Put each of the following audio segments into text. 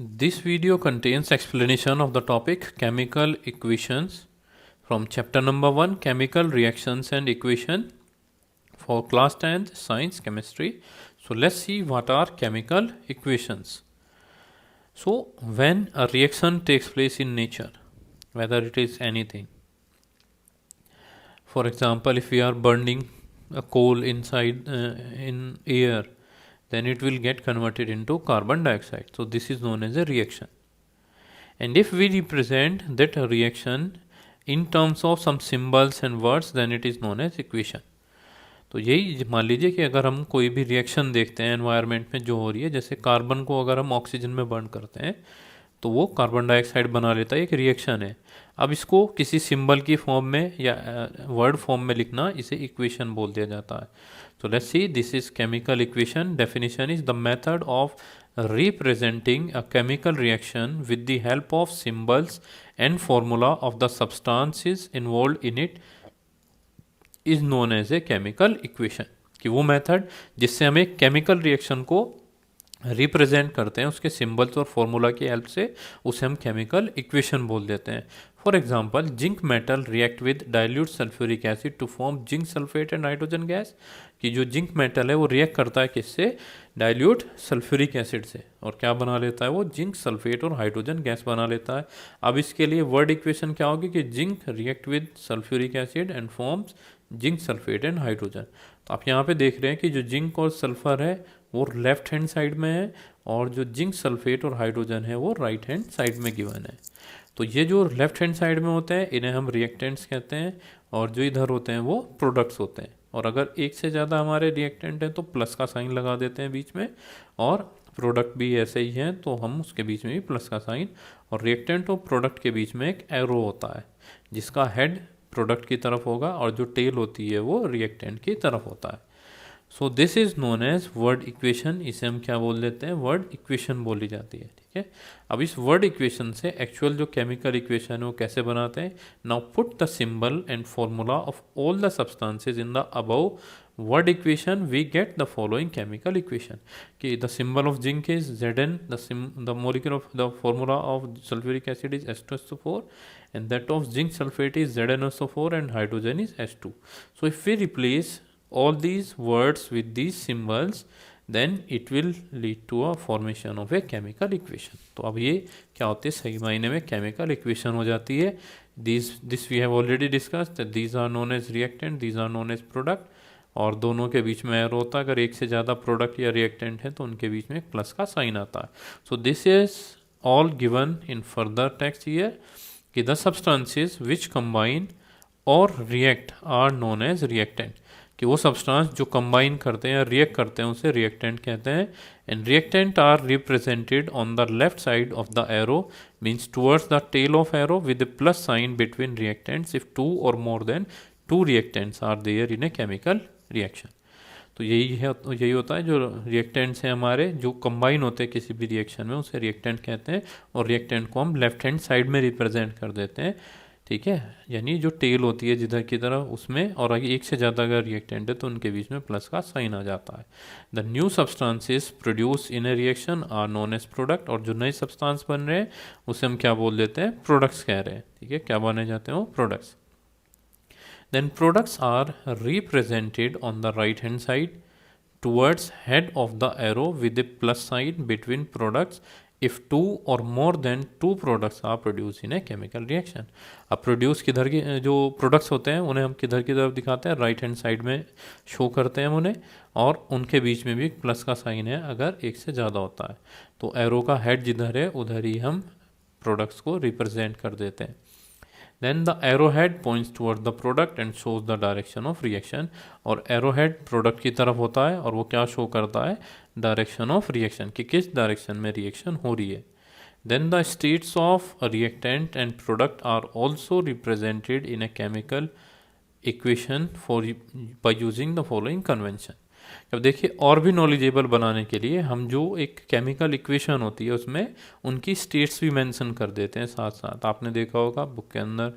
This video contains explanation of the topic chemical equations from chapter number 1 chemical reactions and equation for class 10th science chemistry. So let's see what are chemical equations. So when a reaction takes place in nature, whether it is anything, for example, if we are burning a coal inside in air, then it will get converted into carbon dioxide. So this is known as a reaction. And if we represent that reaction in terms of some symbols and words, then it is known as equation. तो यही मान लीजिए कि अगर हम कोई भी reaction देखते हैं एनवायरनमेंट में जो हो रही है, जैसे कार्बन को अगर हम ऑक्सीजन में बर्न करते हैं तो वो कार्बन डाइऑक्साइड बना लेता है, एक रिएक्शन है. अब इसको किसी सिंबल की फॉर्म में या वर्ड फॉर्म में लिखना, इसे इक्वेशन बोल दिया जाता है. So let's see, this is chemical equation. Definition is the method of representing a chemical reaction with the help of symbols and formula of the substances involved in it is known as a chemical equation. कि वो method जिससे हम एक chemical reaction को represent करते हैं उसके symbols और फॉर्मूला की हेल्प से, उसे हम केमिकल इक्वेशन बोल देते हैं. For example, zinc metal react with dilute sulphuric acid to form zinc sulphate and hydrogen gas. कि जो जिंक मेटल है वो रिएक्ट करता है किससे? डाइल्यूट सल्फ्यूरिक एसिड से, और क्या बना लेता है वो? जिंक सल्फेट और हाइड्रोजन गैस बना लेता है. अब इसके लिए वर्ड इक्वेशन क्या होगी कि zinc react with sulphuric acid and forms zinc sulphate and hydrogen. तो आप यहाँ पे देख रहे हैं कि जो जिंक और सल्फर है वो लेफ्ट हैंड साइड में है, और जो जिंक सल्फेट और हाइड्रोजन है वो राइट हैंड साइड में गिवन है. तो ये जो लेफ्ट हैंड साइड में होते हैं इन्हें हम रिएक्टेंट्स कहते हैं, और जो इधर होते हैं वो प्रोडक्ट्स होते हैं. और अगर एक से ज़्यादा हमारे रिएक्टेंट हैं तो प्लस का साइन लगा देते हैं बीच में, और प्रोडक्ट भी ऐसे ही हैं तो हम उसके बीच में भी प्लस का साइन, और रिएक्टेंट और प्रोडक्ट के बीच में एक एरो होता है जिसका हेड प्रोडक्ट की तरफ होगा और जो टेल होती है वो रिएक्टेंट की तरफ होता है. So this is known as word equation. इसे हम क्या बोल देते हैं? वर्ड इक्वेशन बोली जाती है. ठीक है, अब इस वर्ड इक्वेशन से एक्चुअल जो केमिकल इक्वेशन है वो कैसे बनाते हैं? Now put the symbol and formula of all the substances in the above word equation, we get the following chemical equation. कि the symbol of zinc is Zn, the molecule of the formula of sulfuric acid is H2SO4, and that of zinc sulfate is ZnSO4, and hydrogen is H2. So if we replace all these words with these symbols, then it will lead to a formation of a chemical equation. तो अब ये क्या होती है? सही मायने में chemical equation हो जाती है. This we have already discussed that these are known as reactant, these are known as product, और दोनों के बीच में एरो होता है. अगर एक से ज़्यादा प्रोडक्ट या रिएक्टेंट है तो उनके बीच में एक प्लस का साइन आता है. So this is all given in further text here कि द सब्सटेंसेस विच कंबाइन और react are known as reactant. कि वो सब्सटेंस जो कंबाइन करते हैं या रिएक्ट करते हैं उसे रिएक्टेंट कहते हैं. And reactant are represented on the left side of the arrow, means towards the tail of arrow with the plus sign between reactants if two or more than two reactants are there in a chemical reaction. तो यही होता है जो reactants हैं हमारे, जो combine होते हैं किसी भी रिएक्शन में, उसे रिएक्टेंट कहते हैं. और रिएक्टेंट को हम लेफ्ट हैंड साइड में रिप्रेजेंट कर देते हैं. ठीक है, यानी जो टेल होती है जिधर की तरफ उसमें, और आगे एक से ज़्यादा अगर रिएक्टेंट है तो उनके बीच में प्लस का साइन आ जाता है. The new substances produce in a reaction are known as product. और जो नए सब्सटेंस बन रहे हैं उसे हम क्या बोल देते हैं? प्रोडक्ट्स कह रहे हैं. ठीक है, क्या बने जाते हैं वो? Products. Then products are represented on the right hand side towards head of the arrow with a plus sign between products if two or more than two products are produced in a chemical reaction. अब produce किधर की जो products होते हैं उन्हें हम किधर की तरफ दिखाते हैं? राइट हैंड साइड में शो करते हैं उन्हें, और उनके बीच में भी प्लस का साइन है अगर एक से ज़्यादा होता है. तो एरो का हेड जिधर है उधर ही हम प्रोडक्ट्स को रिप्रेजेंट कर देते हैं. Then the arrowhead points toward the product and shows the direction of reaction. और arrowhead product की तरफ होता है और वो क्या शो करता है? Direction of reaction, कि किस डायरेक्शन में रिएक्शन हो रही है. Then the states of a reactant and product are also represented in a chemical equation by using the following convention. अब देखिए, और भी नॉलेजेबल बनाने के लिए हम जो एक केमिकल इक्वेशन होती है उसमें उनकी स्टेट्स भी मेंशन कर देते हैं साथ साथ. आपने देखा होगा बुक के अंदर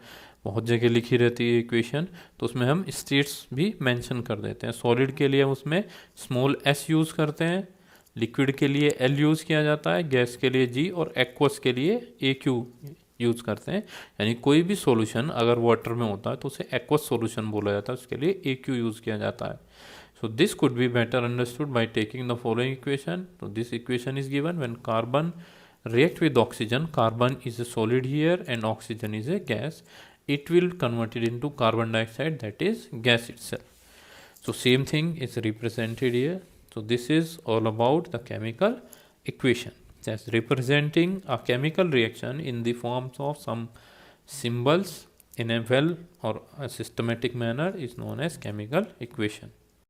बहुत जगह लिखी रहती है इक्वेशन, तो उसमें हम स्टेट्स भी मेंशन कर देते हैं. सॉलिड के लिए हम उसमें स्मॉल एस यूज़ करते हैं, लिक्विड के लिए L यूज़ किया जाता है, गैस के लिए G और एक्वस के लिए AQ यूज़ करते हैं। यानी कोई भी सॉल्यूशन अगर वाटर में होता है तो उसे एक्वस सॉल्यूशन बोला जाता है, उसके लिए AQ यूज़ किया जाता है। So this could be better understood by taking the following equation. So this equation is given when carbon react with oxygen, carbon is a solid here and oxygen is a gas, it will convert it into carbon dioxide, that is gas itself. So same thing is represented here. So this is all about the chemical equation, that's representing a chemical reaction in the forms of some symbols in a well or a systematic manner is known as chemical equation.